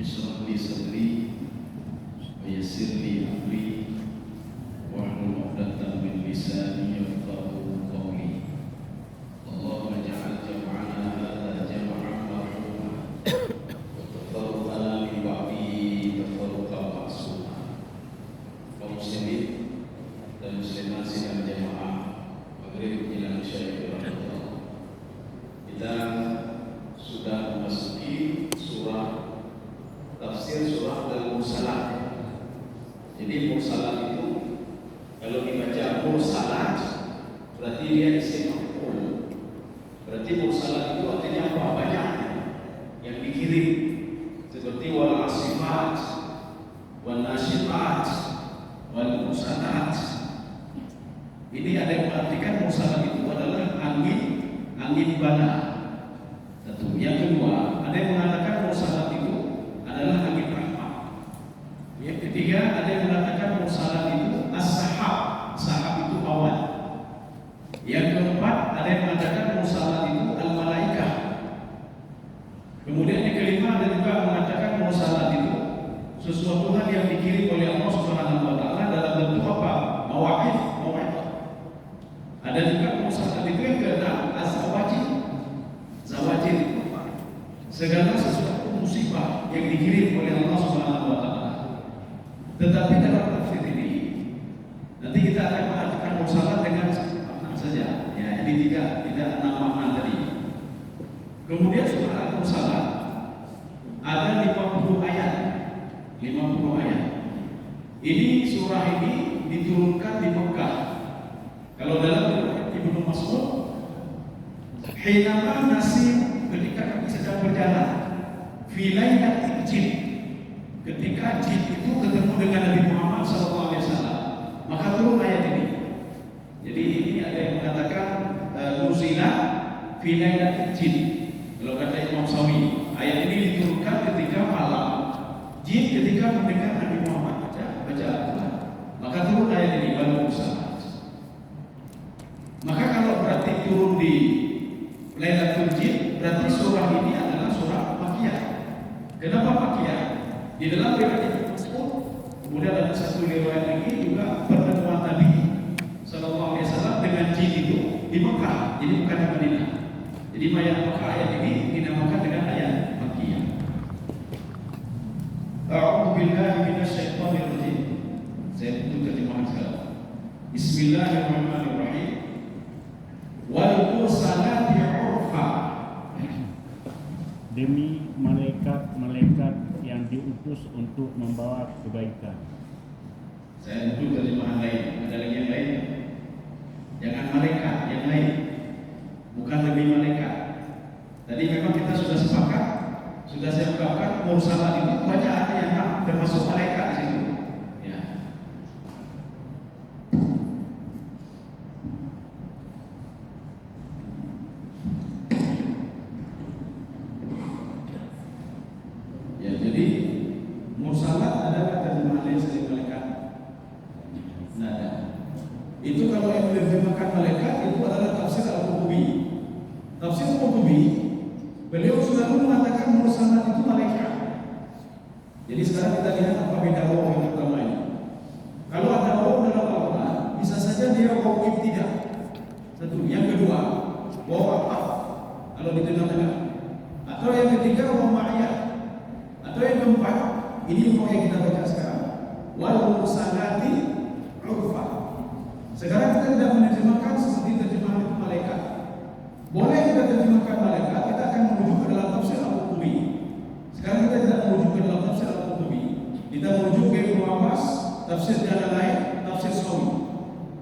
اشرح لي صدري ويسر لي أمري واحلل عقدة من لساني يفقهوا قولي. اللهم اجعل جمعنا هذا جمعا مرحوما وتفرقنا من بعده تفرقا معصوما. Kaum muslimin dan muslimat sidang jamaah maghrib menjelang isya Allah, kita sudah memasuki tafsir surah Al-Mursalat. Jadi Mursalat itu kalau dibaca Mursalat berarti dia isim maf'ul. Berarti Mursalat itu artinya apa? Banyak yang dikirim, seperti wal asifat, wal nasyitat, wal mursalat. Ini ada yang mengartikan Mursalat itu adalah angin bala. Satu. Yang kedua, ada yang mengatakan Mursalat itu adalah angin rahmat. Yang ketiga, ada yang mengatakan Mursalat itu as-sahab. Sahab itu awan. Yang keempat, ada yang mengatakan Mursalat itu al-malaikah. Kemudian yang kelima, ada juga mengatakan Mursalat itu sesuatu hal yang dikirim oleh Allah Subhanahu wa taala dalam bentuk apa? Mawaqif. Ada juga Mursalat itu yang keenam, az-zawajir. Zawajir itu apa? Segala sesuatu musibah yang dikirim oleh Allah Subhanahu wa taala. Tetapi dalam tafsir ini nanti kita akan mengartikan Mursalat dengan makna saja. Ya, jadi tidak enam makna tadi. Kemudian surah Al-Mursalat ada 50 ayat. 50 ayat. Ini surah ini diturunkan di Mekah. Kalau dalam riwayat Ibnu Mas'ud, hinama nasib, ketika kami sedang berjalan fi lailatil jin, ketika jin itu ketemu dengan Nabi Muhammad SAW, maka turun ayat ini. Jadi ini ada yang mengatakan nuzila fi lailatil jin. Kalau kata Imam Sawi, ayat ini diturunkan ketika malam jin ketika mendengar Nabi Muhammad baca Al-Quran, maka turun ayat ini baru Mursalat. Maka kalau berarti turun di Lailatul Jin, berarti surah ini adalah surah Makkiyah. Kenapa Makkiyah? Di dalam riwayat Muslim, kemudian ada satu riwayat lagi juga pertemuan Nabi Sallallahu Alaihi Wasallam dengan jin itu di Mekah, jadi bukan di Madinah. Jadi ayat Mekah ayat ini dinamakan dengan ayat Makkiyah. A'udzu billahi minasyaitonir rajim. Saya butuh terjemahan sekarang. Bismillahirrahmanirrahim. Wal mursalati urfa. Demi malaikat-malaikat yang diutus untuk membawa kebaikan. Saya butuh terjemahan lain. Ada lagi yang lain? Jangan malaikat, yang lain. Bukan lebih malaikat. Tadi memang kita sudah sepakat, sudah saya ungkapkan mursalat itu banyak ada yang termasuk malaikat di situ. Ya. Ya, jadi mursalat adalah terjemahan lain selain malaikat. Nada. Itu kalau yang menerjemahkan malaikat itu adalah tafsir Al-Qurtubi. Tafsir Al-Qurtubi, beliau selalu mengatakan mursalat itu malaikat. Jadi sekarang kita lihat apa beda waw yang pertama ini. Kalau ada waw dalam Al-Quran, bisa saja dia waw ibtidah. Satu. Yang kedua, waw ataf kalau di tengah-tengah. Atau yang ketiga waw ma'iyah. Atau yang keempat, ini waw yang kita baca sekarang. Wal mursalati urfa. Sekarang kita tidak menerjemahkan seperti terjemahan itu malaikat. Boleh kita terjemahkan malaikat, kita akan merujuk ke dalam tafsir Al-Qurtubi. Sekarang kita tidak merujuk ke dalam tafsir Al-Qurtubi. Kita merujuk ke Ibnu Abbas, tafsir jalan lain, tafsir Sawi.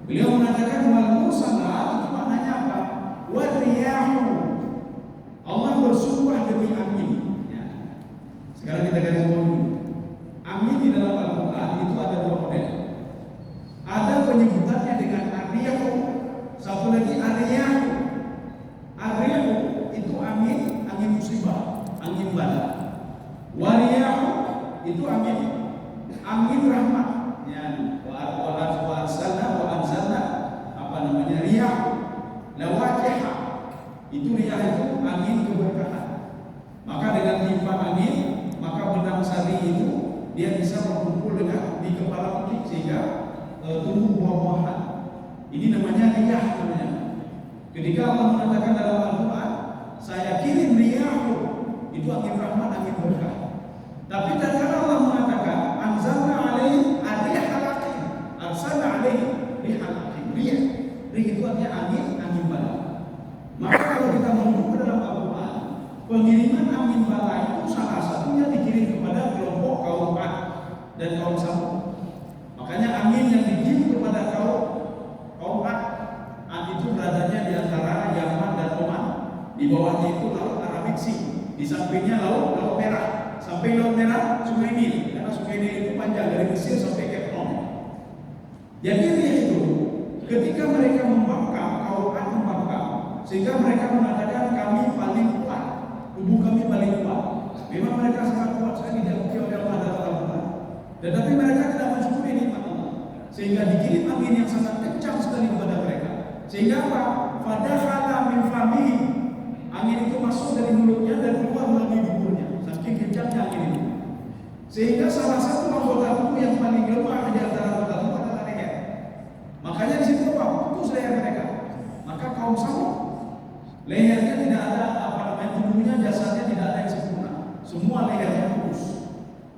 Beliau mengatakan wal mursalat itu maknanya apa? Wal riyahu. Allah bersumpah demi angin. Ya. Sekarang kita garis bawah dulu. Angin di dalam Al-Quran itu ada dua model. Ada penyebutannya dengan ar-riyahu, satu lagi ar-riyahu. Ar-riyahu itu angin musibah, angin bala. Wariyahu itu angin rahmat. Ya, wa anzalna apa namanya riyah. Lawaqihah itu riyah itu angin keberkahan. Maka dengan tiupan angin maka benang tumbuh buah-buahan. Ini namanya riyah namanya. Ketika Allah mengatakan dalam Al-Quran, saya kirim riyahu, itu angin rahmat, angin berkah. Tapi tatkala Allah mengatakan anzalna alaihi ar-rihal aqim, arsalna alaihi rihal aqim. Rih itu artinya angin bala. Maka kalau kita merujuk ke dalam Al-Quran, pengiriman angin bala itu salah satunya dikirim kepada kelompok kaum Ad dan kaum Samud. Makanya angin yang dikirim kepada kaum Ad itu beradanya di antara Yaman dan Oman. Di bawahnya itu laut Arabik Sea, di sampingnya laut Merah. Sampai laut Merah Sungai Nil, karena Sungai Nil itu panjang dari Mesir sampai Cape Town. Jadi itu ketika mereka membangkang, kaum Ad membangkang, sehingga mereka mengatakan kami paling kuat, tubuh kami paling kuat. Memang mereka sangat kuat sekali diakui oleh Allah dalam Al-Quran. Tetapi mereka tidak mensyukuri nikmat Allah, sehingga dikirim angin yang sangat kencang sekali kepada mereka. Sehingga apa? Fadakhala min famihi, angin itu masuk dari mulutnya dan keluar melalui duburnya. Saking kencangnya angin itu. Sehingga salah satu anggota tubuh yang paling lemah di antara anggota tubuh adalah leher. Makanya di situ apa? Putus leher mereka. Maka kaum Samud, lehernya tidak ada tubuhnya, jasadnya tidak ada yang sempurna. Semua lehernya putus.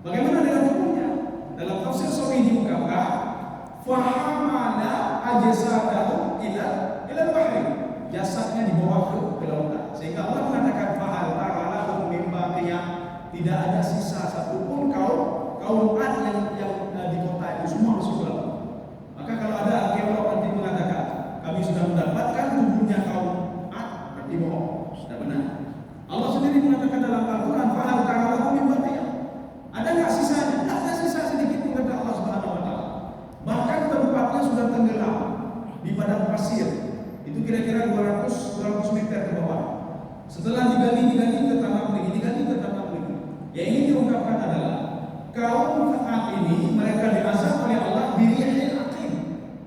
Bagaimana dengan tubuhnya? Dalam tafsir Sawi diungkapkan, fahamala ajsadahu ila bahri, jasadnya dibawa ke lautan. Sehingga Allah mengatakan fahal tara lahum min baqiyah, tidak ada sisa satupun kaum Ad yang di kota itu, semua masuk ke laut. Maka kalau ada arkeolog nanti mengatakan kami sudah mendapatkan tubuhnya kaum Ad, berarti bohong, sudah benar. Allah sendiri mengatakan dalam Al-Quran, fahal tara lahum min baqiyah, ada nggak sisanya? Tidak ada sisa sedikit pun, kata Allah Subhanahu Wa Taala. Bahkan tempatnya sudah tenggelam di padang pasir. Itu kira-kira 200 meter ke bawah. Setelah digali tertanam lagi. Yang ingin diungkapkan adalah kaum Ad ini mereka diazab oleh Allah biriyahil aqim,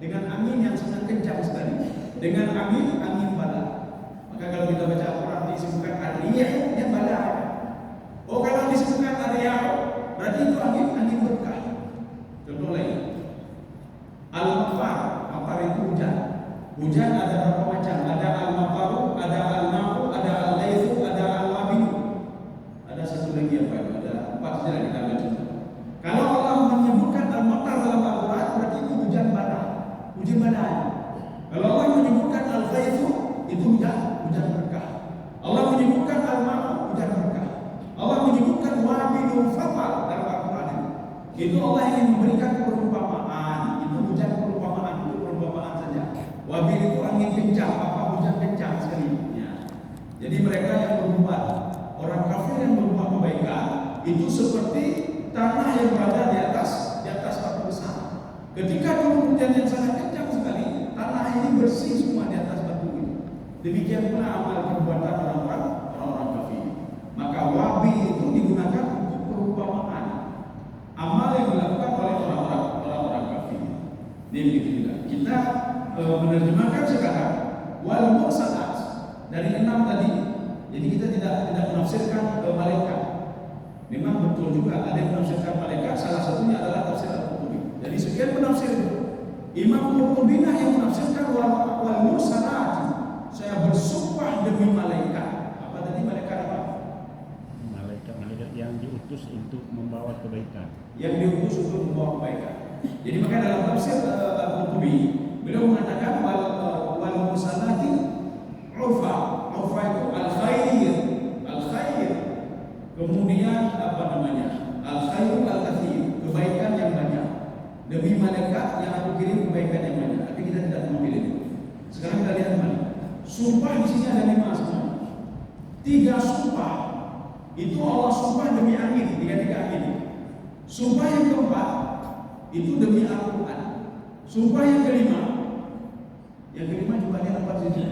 dengan angin yang sangat kencang sekali, dengan angin bala. Maka kalau kita baca Al-Quran disebutkan ar-riyah, yang bala. Oh, kalau disebutkan ar-riyah, berarti itu angin berkah. Contoh lain, al-matar itu hujan. Hujan ada berapa macam? Ada al-mataru, ada al-ma'u, ada al-ghaizu, ada al-wabilu. Ada satu lagi apa itu? Ada 4 saja kita baca. Kalau Allah menyebutkan al-matar dalam Al-Quran, berarti itu hujan badai. Kalau Allah menyebutkan al-ghaizu, itu hujan berkah. Allah menyebutkan al-ma'u, hujan berkah. Allah menyebutkan wabilul fatal dalam Al-Quran. Itu Allah ingin memberikan perumpamaan. Itu hujan perumpamaan saja. Wabil itu angin kencang, hujan kencang sekali. Ya. Jadi mereka yang berbuat, orang kafir yang berbuat kebaikan itu seperti tanah yang berada di atas batu besar. Ketika turun hujan yang sangat kencang sekali, tanah ini bersih semua di atas batu ini. Demikian pula amal perbuatan orang-orang kafir. Maka wabil itu digunakan untuk perumpamaan amal yang dilakukan oleh orang-orang kafir. Ini begitu juga. Kita menerjemahkan sekarang wal mursalat dari 6 tadi. Jadi kita tidak menafsirkan malaikat. Memang betul juga ada yang menafsirkan malaikat, salah satunya adalah tafsir Al-Qurtubi. Jadi sekian penafsir itu. Imam Qurtubi yang menafsirkan wal mursalat, saya bersumpah demi malaikat. Apa tadi malaikat apa? Malaikat yang diutus untuk membawa kebaikan. Yang diutus untuk membawa kebaikan. Jadi maka dalam tafsir Al-Qurtubi beliau mengatakan wal mursalati urfa itu al-khair. Kemudian al-khair al-kathir, kebaikan yang banyak. Demi malaikat yang aku kirim kebaikan yang banyak. Tapi kita tidak mengambil itu. Sekarang kita lihat kembali. Sumpah di sini ada 5 semua. 3 sumpah itu Allah sumpah demi angin, 3 angin. Sumpah yang keempat itu demi Al-Quran. Sumpah yang kelima juga dia dapat sini.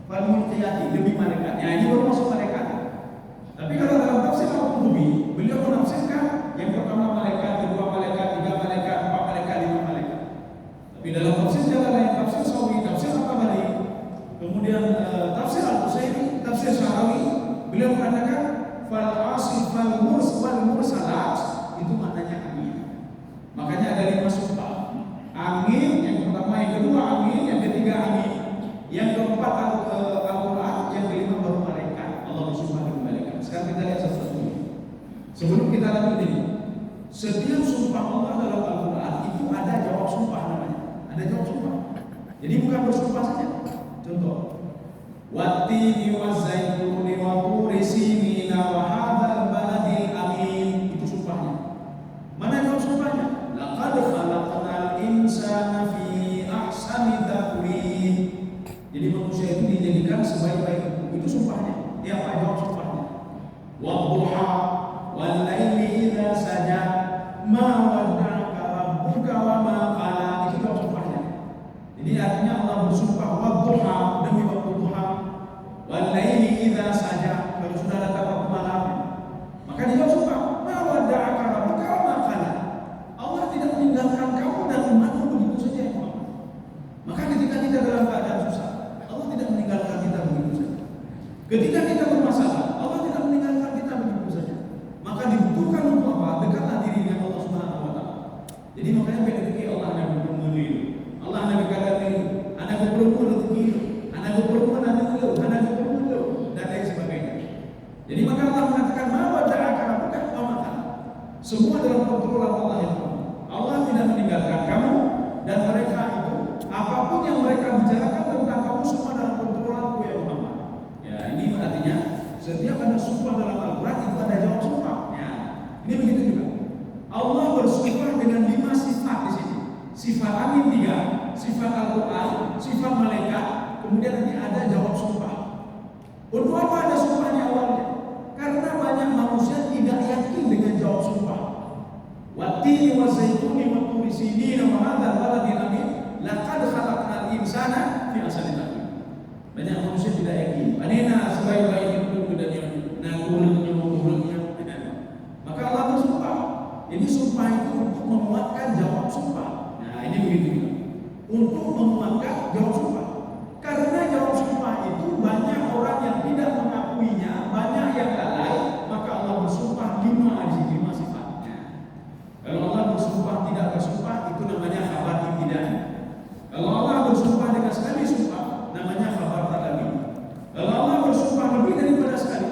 Fal-mulqiyati demi malaikat. Ya, ini baru masuk malaikat. Tapi kalau dalam tafsir Al-Qurtubi, beliau menafsirkan yang pertama malaikat, kedua malaikat, 3 malaikat, 4 malaikat, 5 malaikat. Tapi dalam tafsir jalan lain, tafsir Sawi, tafsir At-Tabari, kemudian tafsir Al-Qusayri, tafsir Syarawi, beliau mengatakan fal-asif wal-mursalat itu maknanya angin. Makanya ada 5 sumpah. Angin Sebelum kita lanjut ini, setiap sumpah Allah dalam Al-Quran itu ada jawab sumpah namanya. Ada jawab sumpah. Jadi bukan bersumpah saja. Contoh, wattini wazzaituni wa turi sinina wa hadzal baladil amin. Itu sumpahnya. Mana jawab sumpahnya? Laqad khalaqnal insana fi ahsani taqwim. Jadi manusia itu dijadikan sebaik-baik itu sumpahnya. Dia apa jawab sumpahnya? Wadduha wal laili idza saja ma wadda'aka rabbuka wa ma qala. Itu jawab sumpahnya. Jadi artinya Allah bersumpah wadduha, demi waktu duha, wal laili idza saja, kalau sudah datang waktu malam, maka dia sumpah ma wadda'aka rabbuka wa ma qala. Allah tidak meninggalkan kamu dan umatmu begitu saja ya Muhammad. Maka ketika kita dalam keadaan susah, Allah tidak meninggalkan kita begitu saja. Ketika kita bermasalah, Allah tidak meninggalkan kita begitu saja. Maka dibutuhkan untuk apa? Dekatlah diri dengan Allah Subhanahu wa taala. Jadi makanya rezeki Allah yang bermuli. Allah nak kata ni, anak berumur rezeki, anak berumur dan lain sebagainya. Jadi maka Allah mengatakan ma wada'aka rabbuka wa ma qala. Semua dalam kontrol Allah yang Allah tidak meninggalkan kamu dan mereka itu apapun yang mereka bicarakan tentang kamu semua dalam kontrol ya Muhammad. Ya, ini artinya setiap ada sumpah dalam Al-Quran itu ada jawab sumpah. Ya, ini begitu juga. Allah bersumpah dengan 5 sifat di sini. Sifat angin 3, sifat Al-Quran, sifat malaikat, kemudian nanti ada jawab sumpah. Untuk apa ada sumpahnya awalnya? Karena banyak manusia tidak yakin dengan jawab sumpah. Wattini wazzaituni wa turi sinina wa hadzal baladil amin laqad khalaqnal insana fi ahsani taqwim. Banyak manusia tidak yakin. Panena sebaik-baik itu dan yang nangulnya. Maka Allah bersumpah. Jadi sumpah itu untuk menguatkan jawab sumpah. Nah, ini begitu. Untuk menguatkan jawab sumpah. Karena jawab sumpah itu banyak orang yang tidak mengakuinya, banyak yang lalai, maka Allah bersumpah 5 sifatnya. Kalau Allah bersumpah tidak bersumpah itu namanya khabar ibtida'i. Kalau Allah bersumpah dengan sekali sumpah namanya khabar tadawi. Kalau Allah bersumpah lebih daripada sekali,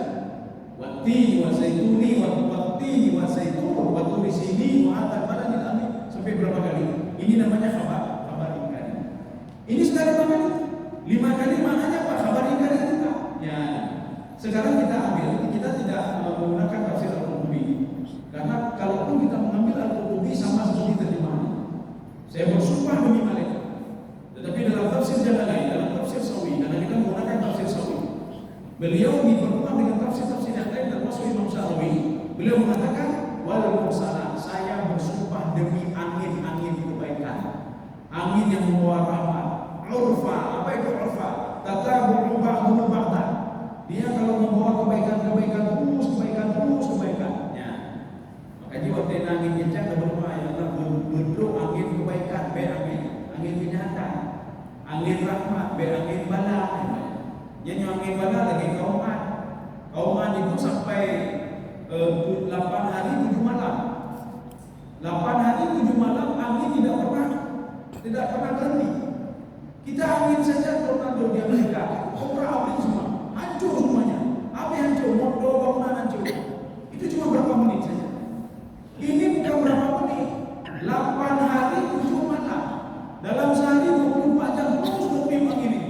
wattini wazzaituni wattini wazzaitun wa turi sini wa hadzal baladil amin, sampai berapa kali? Ini namanya khabar ingkari. Ini sekali berapa kali? 5 kali maknanya apa? Khabar ingkari juga. Ya. Sekarang kita ambil, kita tidak menggunakan tafsir Al-Qurtubi. Karena kalaupun kita mengambil Al-Qurtubi sama seperti terjemahan. Saya bersumpah demi malaikat. Tetapi dalam tafsir Jalalain, dalam tafsir Sawi, karena kita menggunakan tafsir Sawi, beliau diperkuat dengan tafsir-tafsir yang lain termasuk Imam Syafi'i. Beliau mengatakan wal mursalat, saya bersumpah demi angin kebaikan, angin yang membawa rahmat. Urfa, apa itu urfa? Tatabu'u ba'duhu ba'dan. Dia kalau membawa kebaikan kebaikan. Ya. Makanya waktu angin kencang berdoa ya Allah, berdoa angin kebaikan, angin kejahatan, angin rahmat, angin bala. Jadi angin bala lagi kauman itu sampai 8 hari 7 malam. 8 hari 7 malam angin tidak pernah berhenti. Kita angin saja tornado di Amerika, obrak abrik semua, hancur semuanya. Apa yang hancur? Motor bangunan hancur. Itu cuma berapa menit saja. Ini bukan berapa menit. 8 hari 7 malam. Dalam sehari 24 jam terus bertiup angin ini.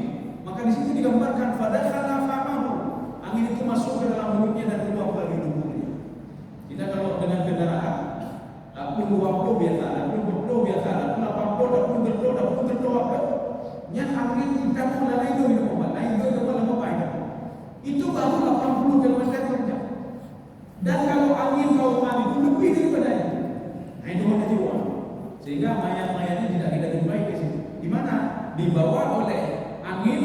Maka di situ digambarkan pada khalafamahu. Angin itu masuk ke dalam mulutnya dan keluar dari tubuhnya. Kita kalau dengan kendaraan, aku 20 biasa, aku 20 biasa, aku 80, aku berdoa. Yang angin kita mulai itu di rumah, lain itu dalam apa itu? Itu baru 80 km per jam. Dan kalau angin kauman itu lebih daripada itu, nah itu mana jiwa. Sehingga mayat-mayatnya tidak kita jumpai ke situ. Di mana? Dibawa oleh angin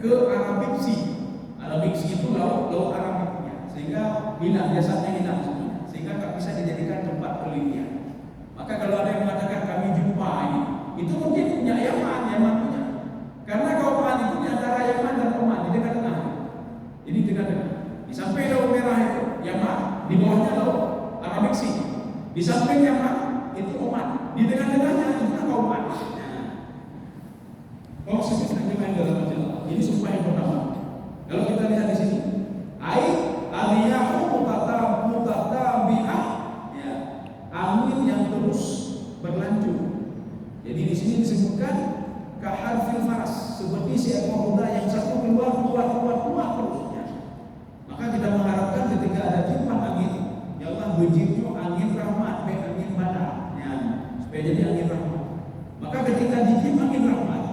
ke Arabic Sea. Arabic Sea itu laut Arabiknya. Sehingga hilang jasadnya semuanya. Sehingga tak bisa dijadikan tempat penelitian. Maka kalau ada yang mengatakan kami jumpa ini, itu mungkin punya Yaman punya. Karena kauman itu di antara Yaman dan Oman di tengah-tengah. Ini tengah-tengah. Di samping laut merah itu Yaman, di bawahnya laut Arabic Sea. Di samping Yaman itu Oman, di tengah-tengahnya itu kauman. Oh, sebetulnya main dalam majalah. Ini sumpah yang pertama. Kalau kita lihat di sini, ai aliyahu mutatabi'ah Jadi di sini disebutkan kaharfil faras, seperti seekor kuda yang satu keluar terus. Ya. Maka kita mengharapkan ketika ada tiupan angin, ya Allah bejibnya angin rahmat, angin badai, ya, supaya jadi angin rahmat. Maka ketika ditiup angin rahmat,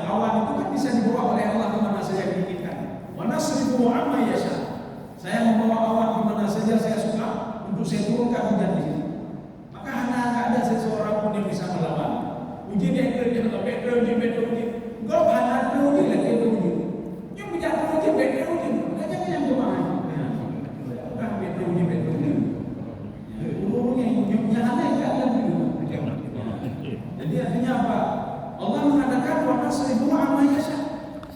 awan itu kan bisa dibawa oleh Allah kemana saja diinginkan. Wa nasrifu amma yasha. Saya membawa awan kemana saja saya suka untuk saya turunkan hujan di sini. Maka hanya ada seseorang pun yang bisa melawan. Uji dia kerja atau uji. Engkau hanya uji lagi uji. Yang bicara uji uji. Aja yang kemarin. Bukan uji. Umumnya yang ada ada dulu. Jadi artinya apa? Allah mengatakan wa nasrifu amma yasha.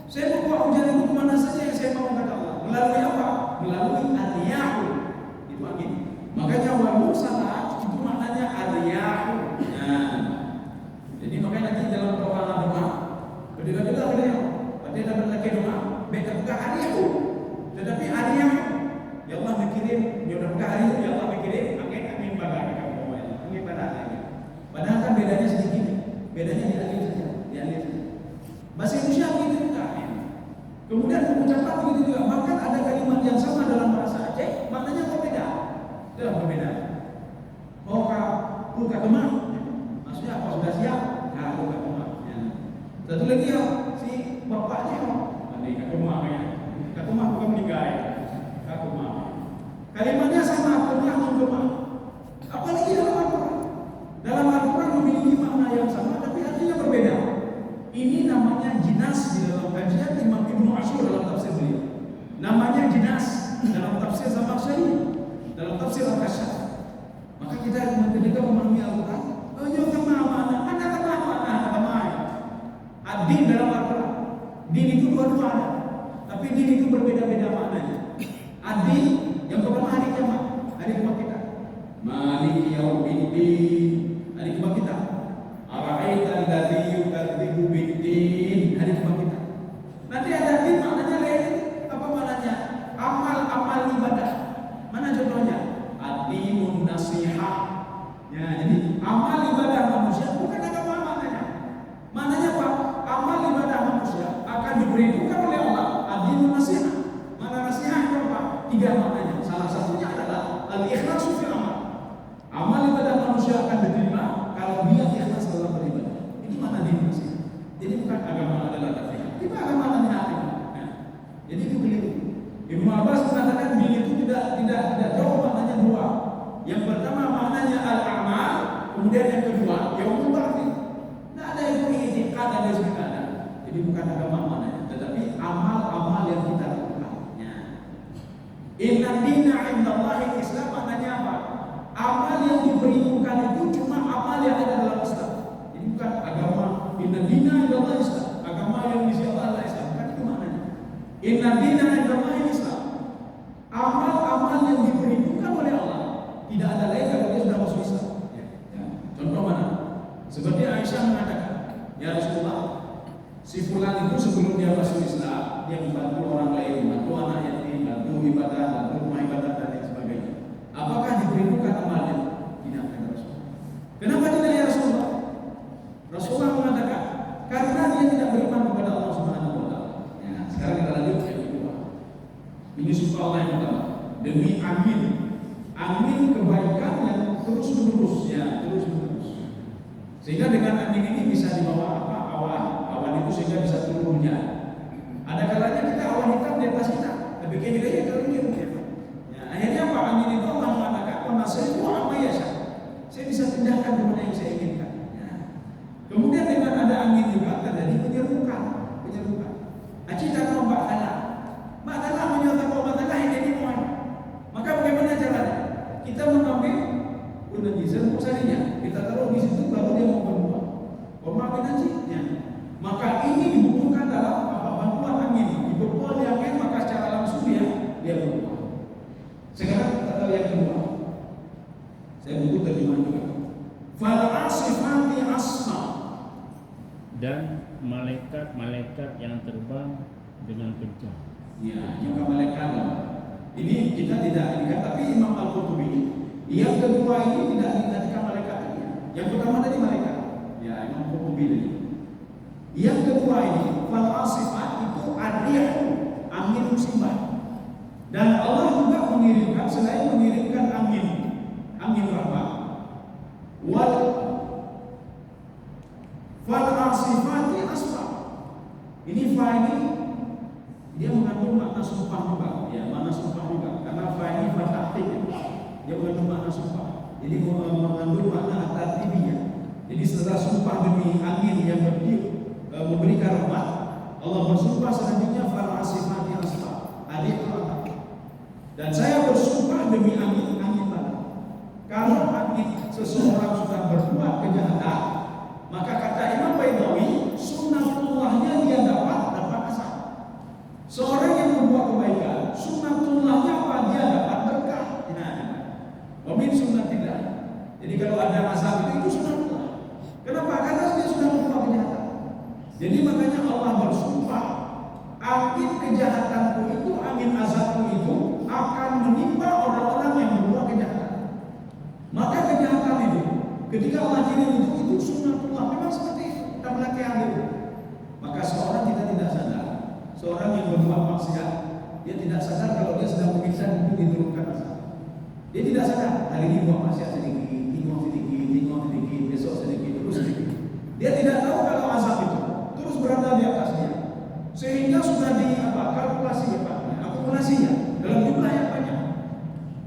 Saya membawa hujan itu kemana saja yang saya mau, kata Allah. Melalui apa? Melalui ar-riyahu. Itu angin. Makanya wal mursalat itu maknanya ar-riyahu. Nah, jadi makanya nanti dalam doa beda-beda beliau. Pada dapat lagi doa, beda bukan ar-riyahu. Tetapi ar-riyahu. Ya Allah mikirin, ya udah bukan ar-riyahu, ya Allah mikirin angin badai kamu. Angin badai. Padahal kan bedanya sedikit. Bedanya di alir saja. Bahasa Indonesia begitu juga. Kemudian pengucapan begitu juga. Bahkan ada kalimat yang sama dalam bahasa Aceh, maknanya berbeda. Berbeda. Oh, luka kemah. Maksudnya apa? Sudah siap? Luka kemah. Ya. Satu lagi ya, si bapaknya Kak kemah ya. Kak kemah bukan meninggal. Kak kemah. Kalimatnya sama, kemah. Apalagi dalam Al-Quran. Dalam Al-Quran memiliki makna yang sama, tapi artinya berbeda. Ini namanya jinas di dalam kajian Imam Ibnu Ashur dalam tafsir beliau. Namanya jinas dalam tafsir Zamakhsyari, dalam tafsir Al-Kasyaf. Maka kita ketika memahami Al-Quran, ada kata ad-din dalam Al-Quran. Din itu dua-dua ada, tapi din itu berbeda-beda maknanya. Ad-din yang pertama hari kiamat, hari kebangkitan. Maliki yaumiddin, hari kebangkitan. Ara'aita alladzi yukadzibu biddin, hari kebangkitan. Nanti ada din maknanya lain. Apa maknanya? Amal ibadah. Mana contohnya? Ad-dinun nasihah. Ya, jadi amal ibadah manusia bukan agama maknanya. Maknanya apa? Amal ibadah manusia akan diperhitungkan oleh Allah. Ad-dinun nasihah. Mana nasihat itu apa? 3 maknanya. Salah satunya adalah al-ikhlasu fil amal. Amal ibadah manusia akan diterima kalau dia ikhlas dalam beribadah. Ini mana din nasihat. Jadi bukan agama adalah nasihat. Kita agama adalah hati. Nah, jadi itu keliru. Ibnu Abbas mengatakan din itu tidak jauh maknanya 2. Yang pertama maknanya al-amal, kemudian yang kedua yaumul ba'ts. Tidak ada yang i'tiqad dan sebagainya. Jadi bukan agama maknanya, tetapi amal-amal yang kita lakukan. Ya. Inna dina indallahi Islam maknanya apa? Amal yang diperhitungkan itu cuma amal yang ada dalam Islam. Jadi bukan agama. Inna dina indallahi Islam. Agama yang di sisi Allah adalah Islam. Bukan itu maknanya. Inna dina indallahi Islam. Amal-amal yang diperhitungkan oleh Allah tidak ada lain kalau dia sudah masuk Islam. Ya. Contoh mana? Seperti Aisyah mengatakan, ya Rasulullah, si fulan itu sebelum dia masuk Islam, dia membantu orang lain, membantu anak yatim, membantu ibadah, membantu rumah ibadah dan lain sebagainya. Apakah diperhitungkan amalnya? Tidak, kata Rasulullah. Kenapa tidak ya Rasulullah? Rasulullah mengatakan, karena dia tidak beriman kepada Allah Subhanahu wa taala. Ya, sekarang kita lanjut yang kedua. Ini sumpah Allah yang pertama. Demi angin kebaikan yang terus menerus. Sehingga dengan angin ini bisa dibawa awan itu sehingga bisa turun hujan. Ada kalanya kita awan hitam di atas kita, tapi kayaknya turun hujan. Ya, akhirnya apa? Angin itu Allah mengatakan, "Nasrifu amma yasha." Saya bisa pindahkan kemana yang saya inginkan. Ya. Kemudian dengan ada angin juga terjadi penyerukan. Acih tak tahu Mbak Tala menyatakan Mbak Tala ini mohon. Maka bagaimana caranya? Kita mengambil unajizan musarinya, kita taruh di situ baru dia mau berbuah. Pemakai najisnya. Maka ini dibutuhkan dalam bantuan angin. Dibutuhkan di angin maka secara langsung dia berbuah. Sekarang kita tahu yang kedua. Saya butuh terjemahan juga. Fal asifati asma. Dan malaikat yang terbang dengan kencang. Ya, juga malaikat. Ini kita tidak ingat, tapi Imam Al-Qurtubi yang kedua ini tidak dikatakan malaikat. Yang pertama tadi malaikat. kedua ini, fal asifat itu ariyah, angin musibah. Dan Allah juga mengirimkan, selain mengirimkan angin rahmat, wal fal asifati asfa. Ini fa ini dia mengandung makna sumpah juga, ya, makna sumpah juga. Karena fa ini fa tahdid, dia mengandung makna sumpah. Jadi mengandung makna at-tibiyah. Jadi setelah sumpah demi angin yang memberikan rahmat, Allah bersumpah selanjutnya fal asifati asfa. Adik rahmat. Dan saya bersumpah demi angin barat. Kalau angin seseorang sudah berbuat kejahatan, maka kata Imam Baidawi, sunnatullahnya dia dapat asal. Seorang yang berbuat kebaikan, sunnatullahnya apa? Dia dapat berkah. Wamin sunnatillah. Jadi kalau ada azab itu sunnatullah. Kenapa? Karena dia sudah berbuat kejahatan. Jadi makanya Allah bersumpah, angin kejahatanku itu, angin azabku itu akan menimpa orang-orang yang berbuat kejahatan. Maka kejahatan itu, ketika Allah kirim itu sunnatullah, memang seperti itu. Kita melakukan itu. Maka seorang kita tidak sadar, seorang yang berbuat maksiat, dia tidak sadar kalau dia sedang menyiksa untuk diturunkan azab. Dia tidak sadar, hari ini buat maksiat sedikit, sedikit, besok sedikit, terus sedikit. Dia tidak tahu kalau azab itu terus berada di atasnya, sehingga sudah kalkulasi akumulasinya dalam jumlah yang banyak.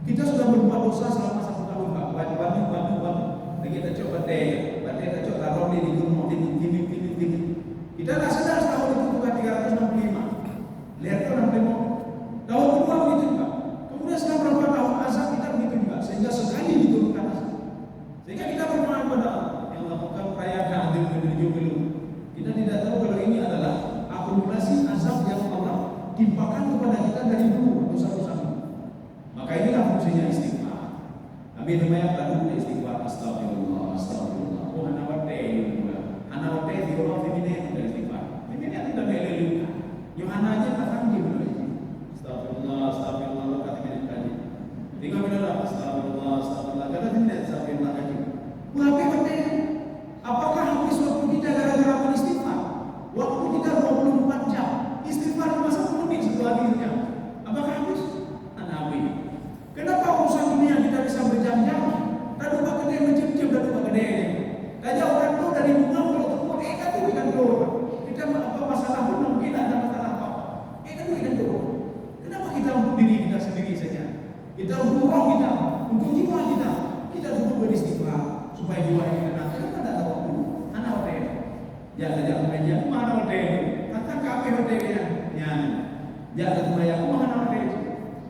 Kita sudah berbuat dosa selama 1 tahun, Pak. Bantu. Kita coba kita coba taruh di gunung, tinggi. Kita tidak sadar setahun itu bukan 365. Lihat kan 65. Tahun kedua begitu juga. Kemudian setelah berapa tahun azab kita begitu juga, sehingga sekali diturunkan azab. Sehingga kita berdoa kepada Allah yang melakukan perayaan hadir menuju belum. Kita tidak tahu kalau ini adalah akumulasi azab yang Allah timpakan kepada kita dari dulu dosa-dosa. Maka inilah fungsinya istighfar. Kami lumayan lalu istighfar, astagfirullah. Oh anak wate di rumah feminin dari istighfar. Feminin tidak melelui. Yang anaknya tak kanji benar. Astagfirullah kata feminin tadi. Tinggal benar astagfirullah kata feminin astagfirullah tadi. Mengapa wate? Apakah habis waktu kita gara-gara beristighfar? Waktu kita 24 jam. Istighfar cuma 10 menit setelah dirinya. Apakah habis? Anawi. Kenapa urusan dunia kita bisa berjam-jam? Tadi Pak Gede mencip-cip dan Pak Gede. Tanya orang itu dari bunga kalau tepuk, kan itu ikan doa. Kita apa masalah pun mungkin ada masalah apa? Kan itu ikan doa. Kenapa kita untuk diri kita sendiri saja? Kita untuk roh kita, untuk jiwa kita. Kita duduk beristighfar supaya jiwa ini tenang. Kenapa tidak ada waktu? Anak hotel. Ya saja meja, mana hotel? Kata kafe hotelnya. Ya ada bayar mana hotel?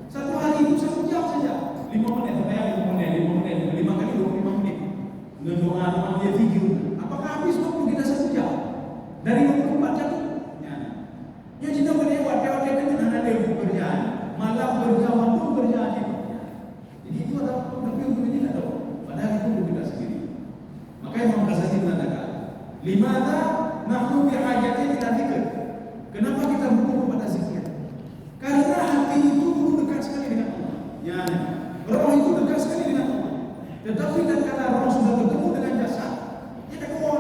Satu hari itu 1 jam saja. 5 menit, bayar 5 menit. 5 kali 25 menit. Ngedoa dia video. Apakah habis waktu kita 1 jam? Dari 24 jam? Ya cinta boleh hotel itu ada kerjaan. Malam berjam pun kerjaan itu. Jadi itu adalah tapi untuk ini tidak tahu. Padahal itu untuk kita sendiri. Maka Imam Ghazali mengatakan, limada nahnu bihajatin ila dzikr. Kenapa kita butuh kepada zikir? Karena hati itu dulu dekat sekali dengan Allah. Ya, roh itu dekat sekali dengan Allah. Tetapi dan karena roh sudah bertemu dengan jasad, dia kedua.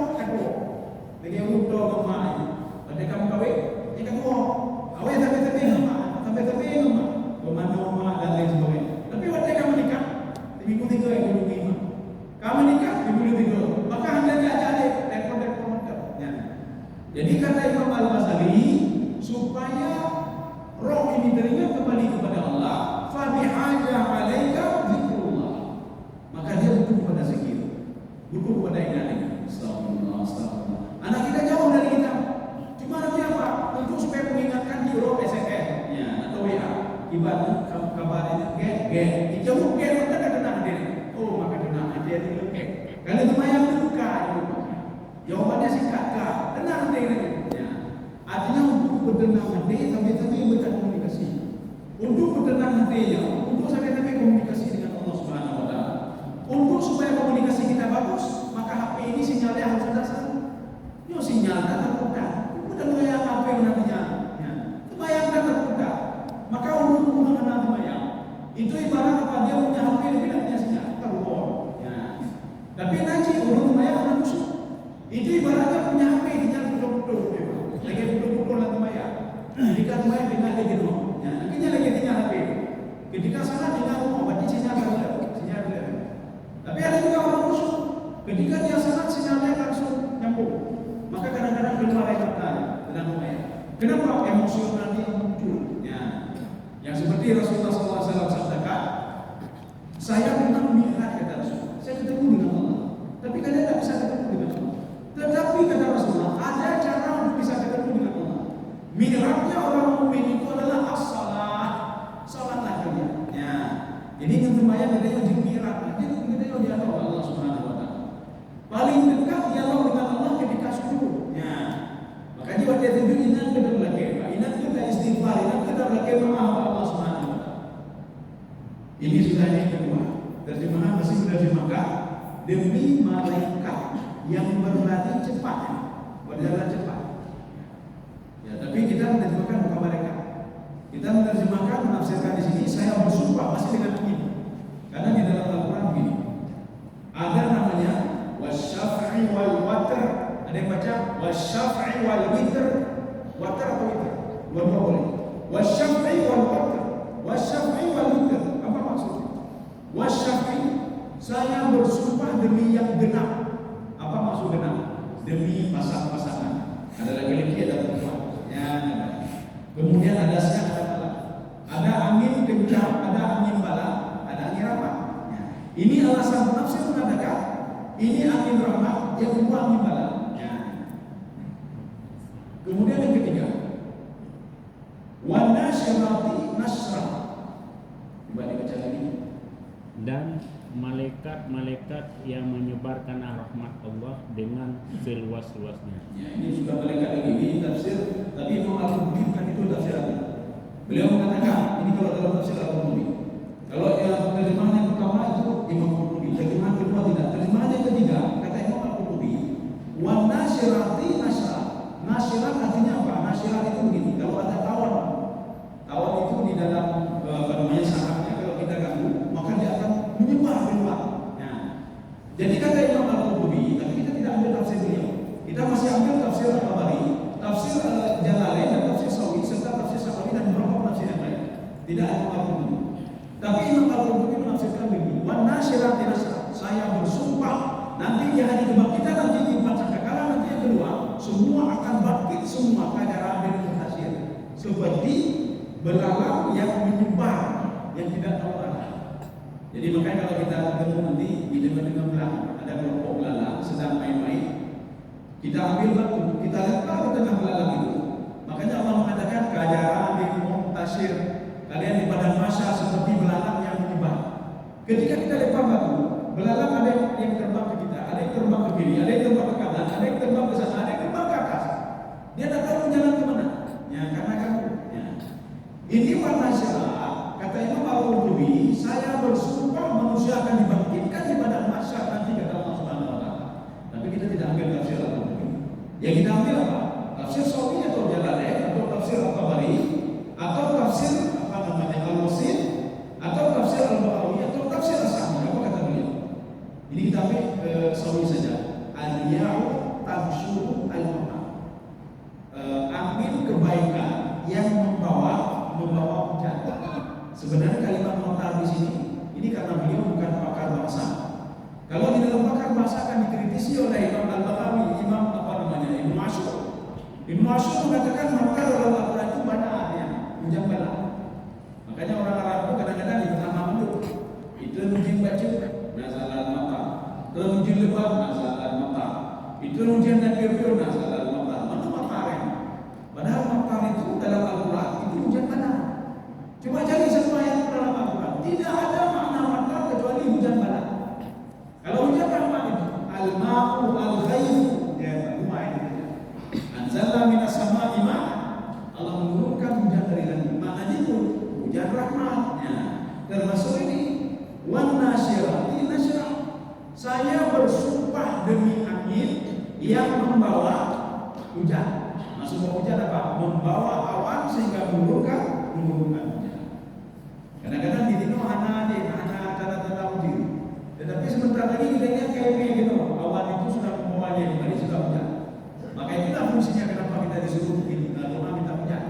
Dengan untuk kemana? Pada kamu kawin, dia kedua. Awal tapi nama. Pemandang dan lain sebagainya. Tapi waktu kamu nikah, di minggu 3 yang dulu 5. Kamu nikah di minggu 3. Maka anda diajar rekor. Ya. Jadi kata Imam Al-Ghazali, supaya roh ini teringat kembali kepada Allah, fa bihaja 'alaika zikrullah. Maka dia butuh kepada zikir. Butuh kepada ingat. Astagfirullah. Anak kita jauh dari kita. Cuma nanti apa? Untuk supaya mengingatkan di roh SMS atau WA. Ibarat kabarnya get. Dijauh get maka tenang dia. Oh, maka tenang dia itu get. Kalau itu mayang buka jawabannya singkat kah? Tenang dia. Ya. Artinya untuk bertenang hati sampai-sampai berkomunikasi. Untuk bertenang hatinya, untuk sampai-sampai komunikasi dengan Allah Subhanahu wa taala. Untuk supaya komunikasi kita bagus, maka HP ini sinyalnya harus ada satu. Yo sinyal terbuka. Udah bayang HP namanya. Ya. Bayangkan terbuka. Maka untuk mengenal bayang itu ibarat apa dia punya HP tapi tidak punya sinyal terbuka. Ya. Tapi nanti urut bayang ada musuh. Itu ibaratnya punya HP sinyal betul-betul. Lagi Ketika main dengan lagi no, ya, akhirnya lagi tinggal HP. Ketika sana tinggal rumah, berarti sinyal dia. Tapi ada juga orang musuh. Ketika dia sangat sinyalnya langsung nyambung. Maka kadang-kadang keluar lewat dengan rumah. Kenapa emosional dia muncul? Ya, yang seperti Rasulullah SAW sabdakan, saya memang melihat kata Rasulullah, saya ketemu dengan Allah. Tapi kalian tidak bisa ketemu dengan Allah. Tetapi kata Rasulullah, ada cara untuk bisa ketemu dengan Allah. Mihrabnya orang mukmin itu adalah as-salat. Salatlah kalian. Ya. Jadi yang terbayang katanya di mihrab. Jadi kita dialog Allah Subhanahu wa taala. Paling dekat dialog dengan Allah ketika sujud. Ya. Makanya waktu itu ingat kita lagi, ingat kita istighfar, ingat kita lagi mengalah Allah Subhanahu wa taala. Ini sudah yang kedua. Terjemahan masih menerjemahkan demi malaikat yang berlari cepat, berjalan cepat. Ya, tapi kita menerjemahkan bukan mereka. Kita menerjemahkan, menafsirkan di sini. Saya bersumpah masih dengan ini, karena di dalam Al-Quran begini. Ada namanya wasyaf'i wal watr. Ada yang baca wasyaf'i wal witr. Watr atau witr? Dua-dua boleh. Wasyaf'i wal watr. Wasyaf'i wal witr. Apa maksudnya? Wasyaf'i, saya bersumpah demi yang genap. Apa maksud genap? Demi pasangan-pasangan. Ada laki-laki, ada perempuan. Ya, kemudian ada siang, ada malam. Ada angin kencang, ada angin balang, ada angin rapat. Ya. Ini alasan penafsir mengatakan ini angin rahmat, yang kedua angin balang. Ya. Kemudian yang ketiga, wan nasyirati nasra. Coba dibaca lagi. Dan malaikat-malaikat yang menyebarkan rahmat Allah dengan seluas-luasnya. Ya, ini sudah malaikat lagi. Ini tafsir, tapi Imam Al-Qurtubi bukan itu tafsir apa. Beliau mengatakan, ini kalau dalam tafsir Al-Qurtubi. Kalau yang terjemahan yang pertama itu Imam Al-Qurtubi, terjemahan kedua tidak. Terjemahan yang ketiga kata Imam Al-Qurtubi, wan nasyirati nasra. Nasyirat artinya apa? Nasyirat itu begini. Kalau ada tawon itu di dalam sarafnya, kalau kita ganggu, maka dia akan menyebar keluar. Ya. Jadi kata Imam Al-Qurtubi, tapi kita tidak ambil tafsir beliau. Kita masih ambil tafsir Al-Tabari, tafsir Jalalain dan tafsir Sawi serta tafsir Sakawi dan beberapa tafsir yang lain. Tidak ada Al-Qurtubi. Tapi Imam Al-Qurtubi menafsirkan begini, wan nasyirati nasra. Saya bersumpah nanti di hari kebangkitan kita nanti di sangkakala nanti yang kedua, semua akan bangkit semua kajaran dan mutasir. Seperti belalang yang menyebar yang tidak tahu arah. Jadi makanya kalau kita ketemu nanti di tengah-tengah belalang, ada kelompok belalang sedang main-main, kita ambil batu, kita lempar ke tengah belalang itu. Makanya Allah mengatakan kajaran yang muntasir, kalian di padang mahsyar seperti belalang yang menyebar. Ketika kita lempar batu, belalang ada yang terbang ke kita, ada yang terbang ke kiri, ada yang terbang ke kanan, ada yang terbang ke sana, ada yang terbang ke atas. Dia tak tahu jalan ke mana. Ya, karena kamu. Ya. Ini warna syarah. Kata Imam Al-Qurtubi, saya bersumpah manusia akan dibangkitkan di padang mahsyar nanti kata Allah Subhanahu wa taala. Tapi kita tidak ambil tafsir Al-Qurtubi. Yang kita ambil apa? Tafsir Sawi atau Jalalain atau tafsir Al-Tabari atau tafsir Al-Wasit atau tafsir Al-Baghawi atau tafsir As-Sa'di. Apa kata beliau? Ini kita ambil Sawi saja. Al-Ya'u Tabsyuru Al-Mata. Angin kebaikan yang membawa hujan. Sebenarnya kalimat motar di sini ini karena beliau bukan pakar bahasa. Kalau di dalam pakar bahasa akan dikritisi oleh Imam Al-Baghawi, Ibnu Asyur. Ibnu Asyur mengatakan motar dalam Al-Quran itu banyak artinya hujan bala. Makanya orang Arab itu kadang-kadang di tengah mamluk itu hujan baju nazalan mata, itu hujan lebat nazalan mata, itu hujan nakir-nakir nazalan mata. Mana matahari? Padahal matahari itu dalam Al-Quran itu hujan bala. Coba cari satu ayat dalam Al-Quran. Tidak ada makna matar kecuali hujan bala. Kalau hujan rahmat itu al-ma'u al-ghayth, ya rumah ini. Anzalna minas sama'i ma'an. Allah menurunkan hujan dari langit. Maknanya itu hujan rahmatnya. Termasuk ini wan nasyirati nasra. Saya bersumpah demi angin yang membawa hujan. Maksud hujan apa? Membawa awan sehingga menurunkan hujan. Kadang-kadang di sini hana tanda-tanda uji. Tetapi sebentar lagi kita lihat kayak gitu, awan itu sudah membawanya, ini sudah hujan. Maka itulah fungsinya kenapa kita disuruh begini, doa minta hujan.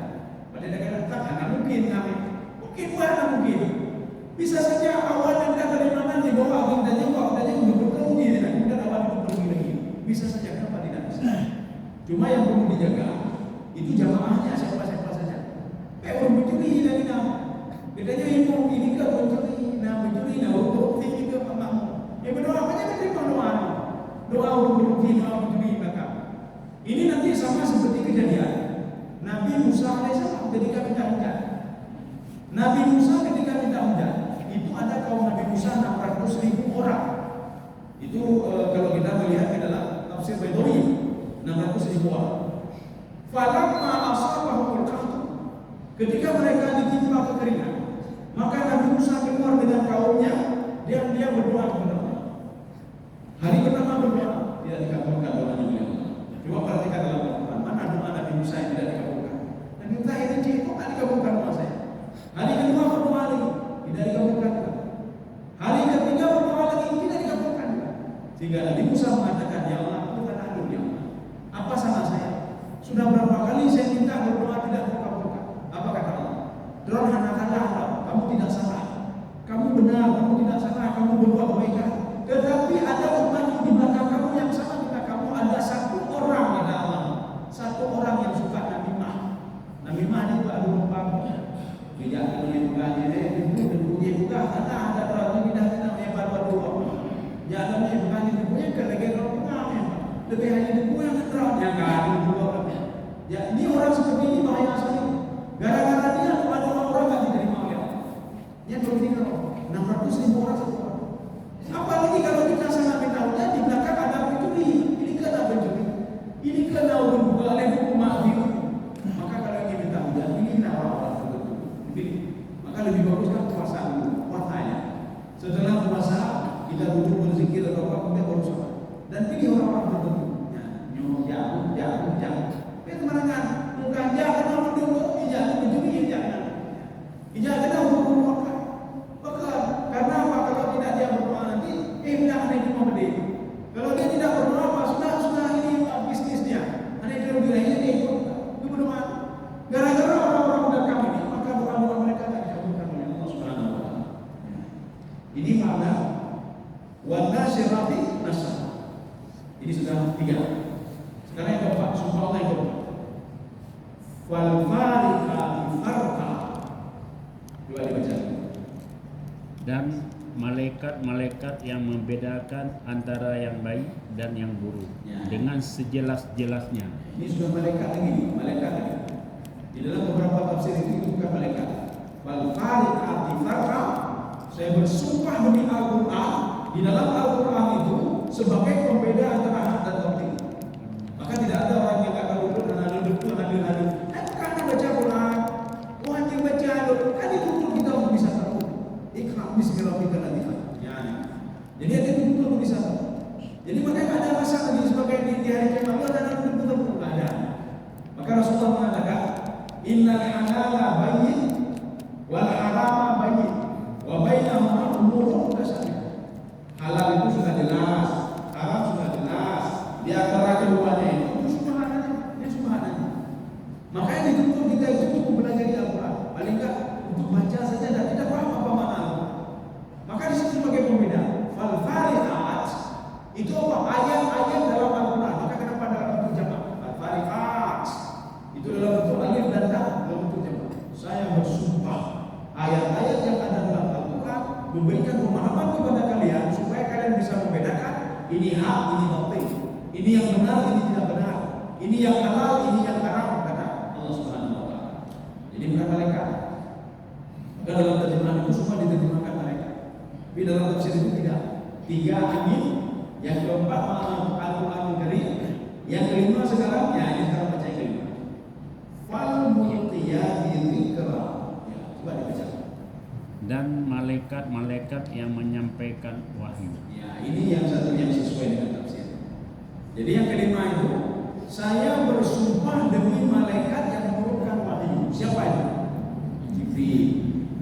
Cuma yang perlu dijaga itu jamaahnya siapa-siapa saja. Kayak orang mencuri dari nama. Bedanya ini ke mencuri, untuk ini ke makmum. Ya berdoa aja kan terima doa. Doa untuk mencuri maka. Ini nanti sama seperti kejadian Nabi Musa alaihissalam ketika minta hujan. Nabi Musa ketika minta hujan, itu ada kaum Nabi Musa 600.000 orang. Itu kalau kita melihat di dalam tafsir Baidawi 600.000 orang. Falamma asabahumul qahtu, ketika mereka ditimpa kekeringan, maka Nabi Musa keluar dengan kaumnya, dia berdoa kepada Allah. Hari pertama berdoa, tidak dikabulkan doanya beliau. Coba perhatikan dalam Al-Quran, mana doa Nabi Musa yang tidak dikabulkan? Nabi Musa ini itu kan dikabulkan doa saya. Hari kedua berdoa lagi, tidak dikabulkan. Hari ketiga berdoa lagi, tidak dikabulkan. Sehingga Nabi Musa mengatakan, ya Allah, itu kan adil ya Allah. Apa salah saya? Sudah berapa kali saya minta berdoa tidak dikabulkan? Apa kata Allah? Darhanakalah, kamu tidak salah. Kamu benar, kamu tidak salah, kamu berbuat kebaikan. Tetapi ada umat di belakang kamu yang sama dengan kamu, ada satu orang kata Allah. Satu orang yang suka namimah. Namimah itu ada umpam. Tidak boleh bukannya itu dia buka karena ada orang tidak yang baru dua. Ya ada yang bukannya itu yang kalau orang lebih hanya itu yang terang yang ada dua. Ya ini orang seperti ini bahaya sekali. Gara-gara dia ada orang yang diterima oleh Allah. Yang berpikir 600.000 orang satu orang. Apalagi kalau kita sangat tahunya di belakang ada pencuri. Ini kena pencuri. Ini kena buka oleh hukum ma'adil. Maka kalau ini minta hujan, ini kena orang-orang tertentu. Maka lebih bagus kan puasa dulu, puasanya. Setelah puasa kita duduk berzikir atau apa kemudian baru sholat. Dan pilih orang-orang tertentu. Jangan. Kemenangan bukan jangan orang dulu, jangan mencuri, jangan hukum apa. Karena apa? Kalau tidak dia berdoa nanti, tidak ada yang mau berdiri. Kalau dia tidak berdoa apa? Sudah ini bisnisnya. Ada yang kira-kira dia ikut berdoa. Gara-gara orang-orang belakang ini, maka doa-doa mereka tidak dikabulkan oleh Allah Subhanahu wa Ta'ala. Ini makna wan-nasyirati nasra. Ini sudah 3. Sekarang yang keempat, sumpah Allah yang keempat. Wal-fariqati farqa. Coba dibaca. Dan malaikat-malaikat yang membedakan antara yang baik dan yang buruk dengan sejelas-jelasnya. Ini sudah malaikat lagi. Di dalam beberapa tafsir itu bukan malaikat. Wal fariqati farqa. Saya bersumpah demi Al-Quran, di dalam Al-Quran itu sebagai pembeda antara hak dan batil. Maka tidak ada orang yang kata duduk dan hadir. Karena baca Quran, wajib baca kan itu untuk kita untuk bisa tahu. Ikhlas bismillahirrahmanirrahim. Jadi ada itu untuk bisa tahu. Jadi makanya ada masalah di sebagai di hari kiamat ada betul-betul ada. Maka Rasulullah mengatakan, innal halala bayyin wal harama bayyin wa bainahuma umurun mutasyabihat. Halal itu sudah jelas, haram sudah jelas. Di antara keduanya itu subhanallah. Makanya dituntut kita itu cukup belajar di Al-Quran. Paling enggak untuk baca saja dan tidak paham apa makna. Maka di situ sebagai pembeda. Fal fariqat itu apa? Ayat-ayat dalam Al-Quran. Maka kenapa dalam bentuk jamak? Fal fariqat itu dalam bentuk alif dan ta dalam bentuk jamak. Saya bersumpah ayat-ayat yang ada dalam Al-Quran memberikan pemahaman kepada kalian supaya kalian bisa membedakan ini hak, ini batil, ini yang benar, ini tidak benar, ini yang halal, ini yang haram kata Allah Subhanahu wa Ta'ala. Jadi bukan malaikat. Maka dalam terjemahan itu semua diterjemahkan malaikat. Tapi dalam tafsir itu tidak. 3 angin, yang keempat Al-Quran Karim, yang kelima sekarang ini sekarang baca yang kelima. Fal mulqiyati dzikra. Ya, coba dibaca. Dan malaikat-malaikat yang menyampaikan wahyu. Ya, ini yang satu yang sesuai dengan tafsir. Jadi yang kelima itu, saya bersumpah demi malaikat yang menurunkan wahyu. Siapa itu? Jibril.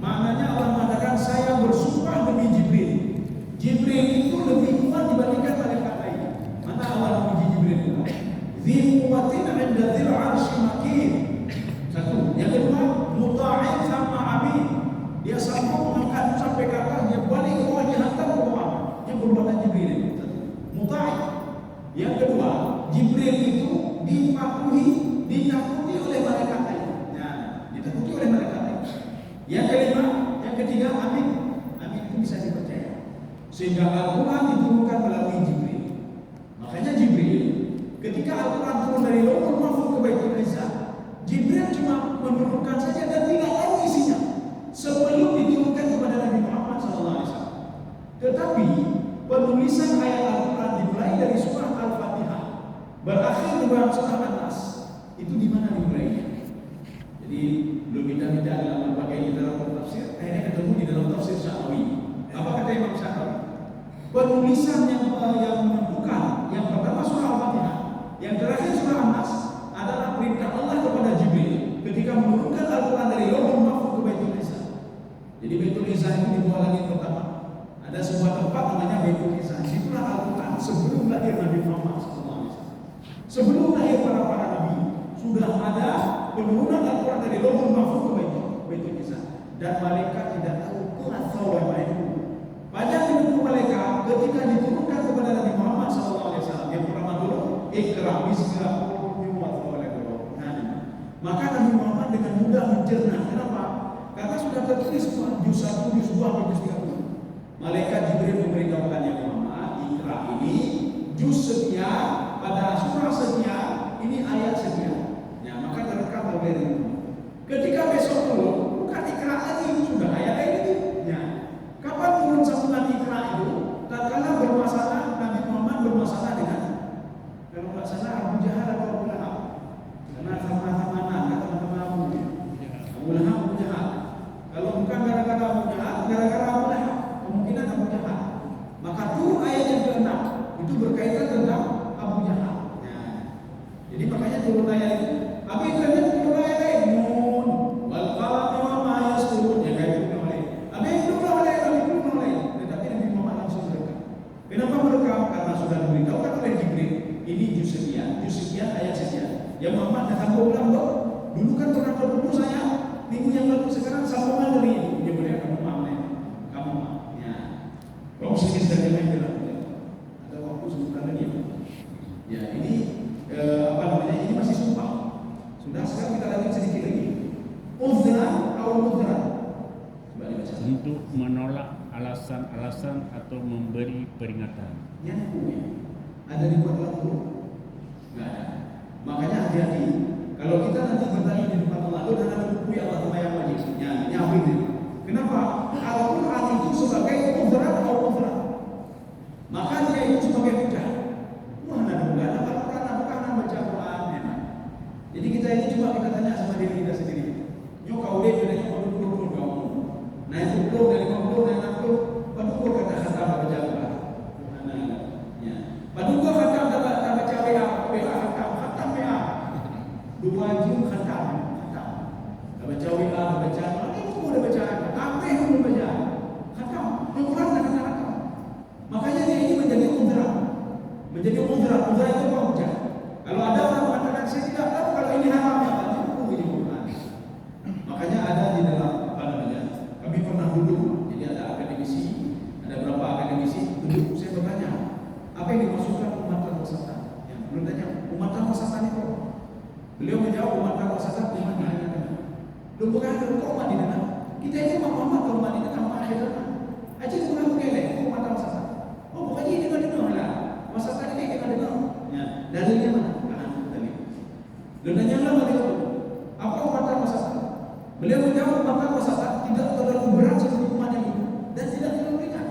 Maknanya Allah mengatakan saya bersumpah demi Jibril. Jibril itu lebih kuat dibandingkan malaikat lain. Mana Allah memuji Jibril itu? Dzil quwwatin 'inda dzil 'arsy makin. Satu. Yang kedua, muta'in sama amin. Dia sambung mengangkat sampai ke atas, dia balik ke bawah, dia hantar ke bawah. Yang perbuatan Jibril itu. Muta'in. Yang kedua, Jibril itu dipatuhi, ditakuti oleh malaikat lain. Ya, ditakuti oleh malaikat lain. Yang kelima, yang ketiga, amin. Amin itu bisa dipercaya. Sehingga Al-Quran diturunkan melalui Jibril. Makanya Jibril, ketika Al-Quran turun dari Lauhul Mahfuz ke Baitul Izzah, Jibril cuma menurunkan saja dan tidak tahu isinya sebelum diturunkan kepada Nabi Muhammad SAW. Tetapi penulisan ayat Al-Quran dimulai dari surah Al-Fatihah, berakhir di surah An-Nas. Itu di mana dimulainya? Jadi belum beda-beda dalam berbagai literatur tafsir, akhirnya ketemu di dalam tafsir Sya'rawi. Apa kata Imam Sya'rawi? Penulisan yang menentukan yang pertama surah Al-Fatihah, yang terakhir surah An-Nas adalah perintah Allah kepada Jibril ketika menurunkan Al-Quran dari Lauhul Mahfuz ke Baitul Izzah. Jadi Baitul Izzah itu di bawah langit pertama. Ada sebuah tempat namanya Baitul Izzah. Situlah Al-Quran sebelum lahir Nabi Muhammad SAW. Sebelum lahir para nabi sudah ada penurunan Al-Quran dari Lauhul Mahfuz ke Baitul Izzah. Dan malaikat tidak tahu pengetahuan itu. Pada ilmu malaikat ketika diturunkan kepada Nabi Muhammad SAW, yang pertama dulu Iqra bismi maka Nabi Muhammad dengan mudah mencerna. Kenapa? Karena sudah tertulis juz 1, juz 2, juz 3. Malaikat Jibril memberitahukan yang Muhammad, Iqra ini juz sekian pada surah sekian, ini ayat sekian. Ya, maka terekam oleh itu. Ketika besok turun, bukan Iqra lagi, sudah ayat lagi. Ya. Kapan turun sambungan Iqra itu? Tatkala bermasalah Nabi Muhammad bermasalah dengan, kalau nggak salah, Abu Jahal atau Abu Lahab. Karena sama-sama teman-teman Abu Lahab, Abu Jahal. Kalau bukan gara-gara Abu Jahal, gara-gara Abu Lahab, kemungkinan Abu Jahal. Maka turun ayat yang ke-6 itu berkaitan tentang Abu Jahal. Ya. Jadi makanya turun ayat itu. Tapi ternyata turun ayat lain, Nun wal qalami wa ma yasturun, ya kayak gitu oleh. Tapi itu oleh. Tetapi Nabi Muhammad langsung merekam. Kenapa merekam? Karena sudah diberitahukan oleh Jibril. Ini juz sekian, ayat sekian. Ya Muhammad datang ulang dong. Dulu kan pernah bertemu saya minggu yang lalu, sekarang sambungan dari ini. Dia boleh kamu ya. Kamu sedikit dari lain dalam ada waktu sebentar lagi. Ya ini ini masih sumpah. Sudah, sekarang kita lanjut sedikit lagi. Uzran atau mudran. Untuk menolak alasan-alasan atau memberi peringatan. Yang punya ada dibuat lagu? Enggak ada. Makanya hati-hati. Kalau kita nanti bertanya di depan Allah, dan ada buku yang Allah yang wajib, nyawin itu. Kenapa? Al-Quran itu sebagai uzran atau uzran. Maka dia itu sebagai hujah. Wah, bukan baca Quran. Jadi kita ini cuma kita tanya sama diri kita sendiri. Nyok kau dia bedanya kau kau. Nah itu kau dari kau dan aku, kau kata khatam baca Quran. Ya. Paduka khatam baca khatam ya. 2 jam khatam. Baca WA, baca apa? Itu boleh baca apa yang boleh baca? Khatam. Quran dan khatam. Makanya dia ini menjadi uzran. Uzran itu apa hujah? Kalau ada orang mengatakan saya tidak tahu kalau ini haram ya, berarti buku ini Quran. Makanya ada di dalam kami pernah duduk, jadi ada akademisi, ada berapa akademisi duduk, saya bertanya, apa yang dimaksudkan umatan wasatan? Yang bertanya, umatan wasatan itu apa? Beliau menjawab, umatan wasatan umat di tengah. Lu bukan kau umat di tengah. Kita ini umat kalau umat di tengah, umat di tengah. Aja kurang kelek, umatan wasatan. Oh, bukannya ini kan di tengah lah. Wasatan ini kita di tengah. Ya, dalilnya mana? Dan nanyalah beliau, apa umatan wasatan? Beliau menjawab, umatan wasatan tidak terlalu berat seperti umat yang itu dan tidak terlalu ringan.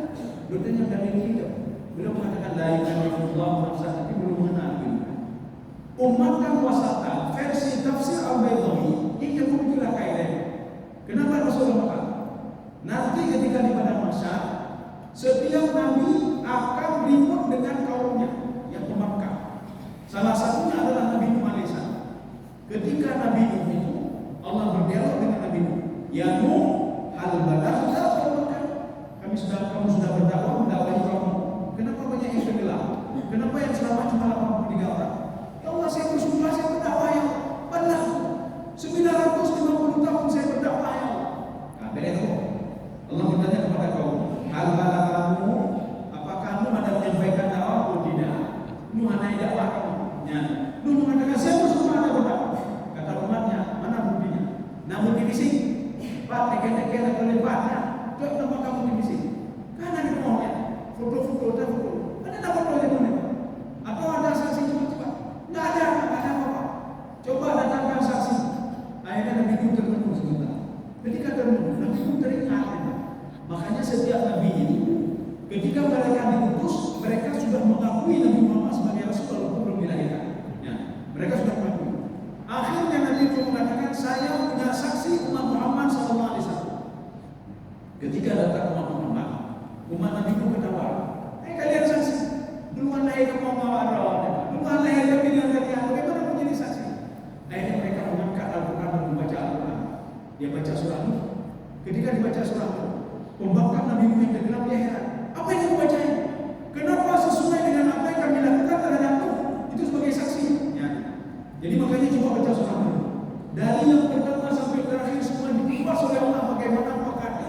Bertanya dari kita. Beliau mengatakan la ilaha illallah nafsan, tapi belum mengenal gitu. Umatan wasatan versi tafsir Al-Baydawi ini muncullah kaidah. Kenapa Rasulullah mengatakan? Nanti ketika di padang mahsyar, setiap nabi akan ribut dengan kaumnya yang Memakkah. Salah satunya adalah Nabi Nuh alaihissalam. Ketika Nabi Nuh itu Allah berdialog dengan Nabi Nuh, ya Nuh, hal balaghta qaumaka? Kamu sudah berdakwah mendakwahi kaum. Kenapa banyak yang tenggelam? Kenapa yang selamat cuma 83 orang? Ya Allah, saya bersumpah saya berdakwah ya Allah. 950 tahun saya berdakwah ya Allah. Nah, begitu. Allah bertanya kepada kaum, hal balaghamu? Apakah kamu ada menyampaikan dakwah atau tidak? Nuh hanya dakwah kamu. Ya. Nuh mengatakan saya mengakui Nabi Muhammad sebagai Rasul walaupun belum dilahirkan. Ya, mereka sudah mengakui. Akhirnya Nabi itu mengatakan, saya punya saksi umat Muhammad SAW. Ketika datang umat Muhammad, umat Nabi itu ketawa. Kalian saksi, duluan lahir ke Muhammad, duluan lahir ke pilihan kalian, bagaimana menjadi saksi? Akhirnya mereka mengangkat Al-Quran dan membaca Al-Quran. Dia baca surah Nuh. Ketika dibaca surah Nuh, pembangkang Nabi Muhammad tenggelam, dia heran. Apa yang kamu baca ini? Kenapa sesuai dengan apa yang kami lakukan terhadap Nuh? Itu sebagai saksi. Ya. Jadi makanya coba baca surah Nuh. Dari yang pertama sampai terakhir semua dikupas oleh Allah bagaimana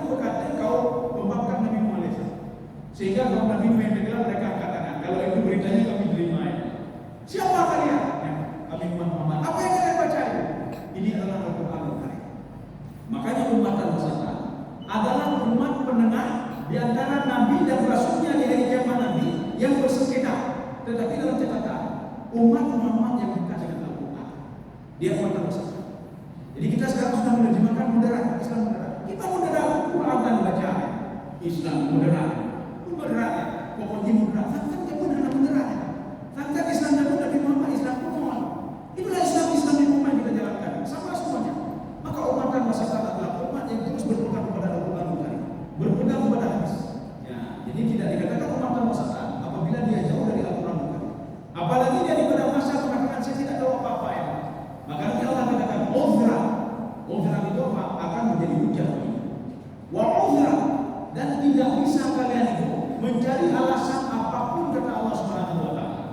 berkata kau pembangkang Nabi Muhammad. Sehingga kalau Nabi Muhammad tenggelam, mereka angkat tangan. Kalau itu beritanya kami terima. Ya. Siapa kalian? Ya, kami umat Muhammad. Apa yang kalian baca ini? Ini adalah Al-Quran. Makanya umat Al-Mustafa adalah umat penengah di antara Nabi dan Rasulnya di hari kiamat Nabi yang bersengketa. Tetapi dalam catatan umat Muhammad yang dekat dengan Al-Quran, dia umat Al-Mustafa. Jadi kita sekarang sudah menerjemahkan moderat, Islam moderat. Kita moderat, Quran dan baca Islam moderat, moderat. Pokoknya moderat. Tentang dia pun adalah moderat. Tentang Islam dan Nabi Muhammad, Islam pun Muhammad. Itulah Islam yang Muhammad kita jalankan. Sama semuanya. Maka umat Al-Mustafa adalah umat yang terus berpegang kepada Al-Quran, berpegang kepada hadis. Ya, jadi tidak dikatakan umat Al-Mustafa apabila dia jauh dari Al-Quran. Apalagi dia pada masa mengatakan saya tidak tahu apa-apa ya. Maka nanti Allah katakan uzra. Uzra itu akan menjadi hujah bagi. Wa uzra, dan tidak bisa kalian itu mencari alasan apapun kata Allah Subhanahu wa taala.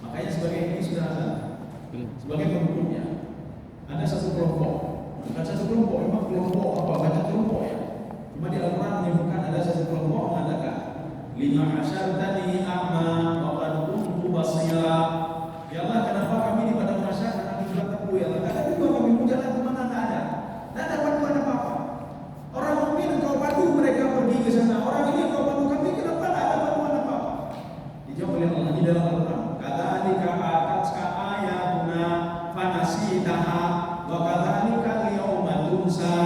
Makanya sebagai ini sudah ada sebagai pendukungnya ada satu kelompok. Bukan satu kelompok, memang kelompok apa banyak kelompok ya. Cuma di Al-Quran menyebutkan ada satu kelompok mengatakan lima asyartani a'ma wa qad kuntu basira. Ya Allah, kenapa kami di padang mahsyar kami sudah tepu ya Allah? Karena juga kami berjalan kemana tak ada. Tak dapat buat apa-apa. Orang mukmin kau padu mereka pergi ke sana. Orang ini kau padu kami, kenapa tak dapat buat apa-apa? Dijawab oleh Allah di dalam Al-Quran. Kadzalika atatka ayatuna fanasitaha wa kadzalika al-yawma tunsa.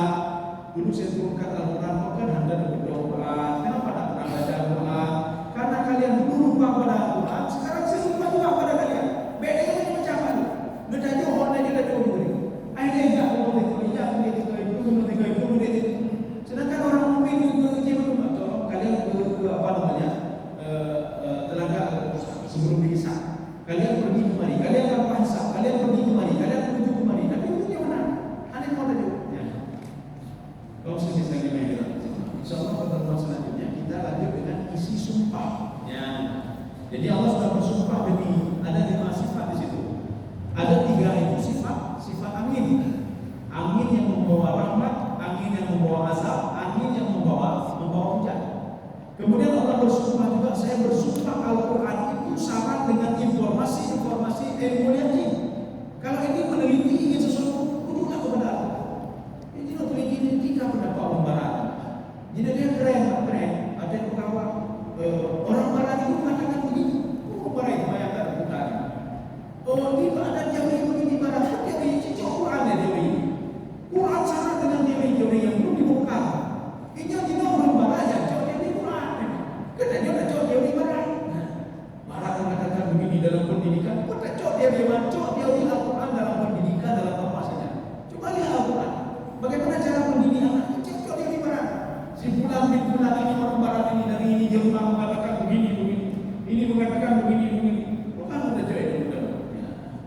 Dulu saya turunkan Al-Quran, kau kan Anda berdoa. Kenapa tak pernah baca Al-Quran? Karena kalian dulu lupa pada Al-Quran, sekarang saya lupa juga pada kalian. Bedanya macam apa? Beda jauh, orang dia jauh dari. Akhirnya enggak boleh kuliah, begitu itu. Sedangkan orang mukmin itu dia berdoa, tolong kalian ke apa namanya? Telaga sebelum dihisab. Kalian pergi kemari, kalian tanpa hisab, kalian pergi kemari, kalian menuju kemari. Tapi ujungnya mana? Aneh mau ada jauh. Ya. Kalau sudah saya kira, insyaallah pertemuan selanjutnya kita lanjut dengan isi sumpah. Ya. Jadi Allah sudah bersumpah demi ada 5 sifat di situ. Ada 3 itu sifat angin. Angin yang membawa rahmat, angin yang membawa azab, angin yang membawa hujan. Kemudian Allah bersumpah juga, saya bersumpah Al-Quran itu syarat dengan informasi ilmu yakin. Kalau ini meneliti ingin sesuatu, ujungnya kepada Allah. Jadi meneliti ini 3 pendapat orang barat. Jadi dia keren. Ada yang berkata orang barat itu mengatakan begini. Barat itu banyak tak bukan. Oh, ini ada teori begini barat. Teori cicak Quran ya teori. Quran sama dengan teori yang belum dibongkar. Ini tidak orang barat ya, teori Quran. Katanya ada teori barat. Barat mengatakan begini dalam pendidikan. Kita teori Al-Quran dalam pendidikan dalam apa saja. Coba lihat Al-Quran. Bagaimana cara mendidik anak? Cek teori barat. Si fulan bin fulan ini orang barat ini dari ini Jerman mengatakan begini. Ini mengatakan begini. Bukan ada teori itu.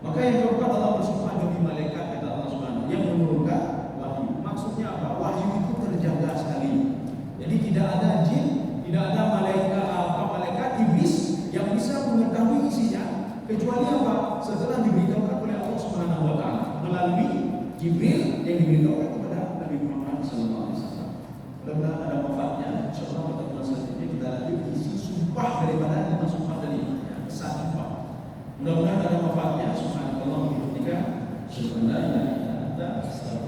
Maka yang keempat Allah bersumpah demi malaikat kata Allah Subhanahu yang menurunkan wahyu. Maksudnya apa? Wahyu itu terjaga sekali. Jadi tidak ada jin, tidak ada malaikat iblis yang bisa mengetahui isinya kecuali apa? Setelah diberitahukan oleh Allah Subhanahu wa taala melalui Jibril yang diberitahukan kepada Nabi Muhammad sallallahu alaihi wasallam. Mudah-mudahan ada manfaatnya. Insyaallah pertemuan selanjutnya kita lanjut isi sumpah daripada 5 sumpah tadi. Kesan sumpah. Mudah-mudahan ada manfaatnya. Subhanallah wa bihamdika, asyhadu an la ilaha illa anta, astaghfiruka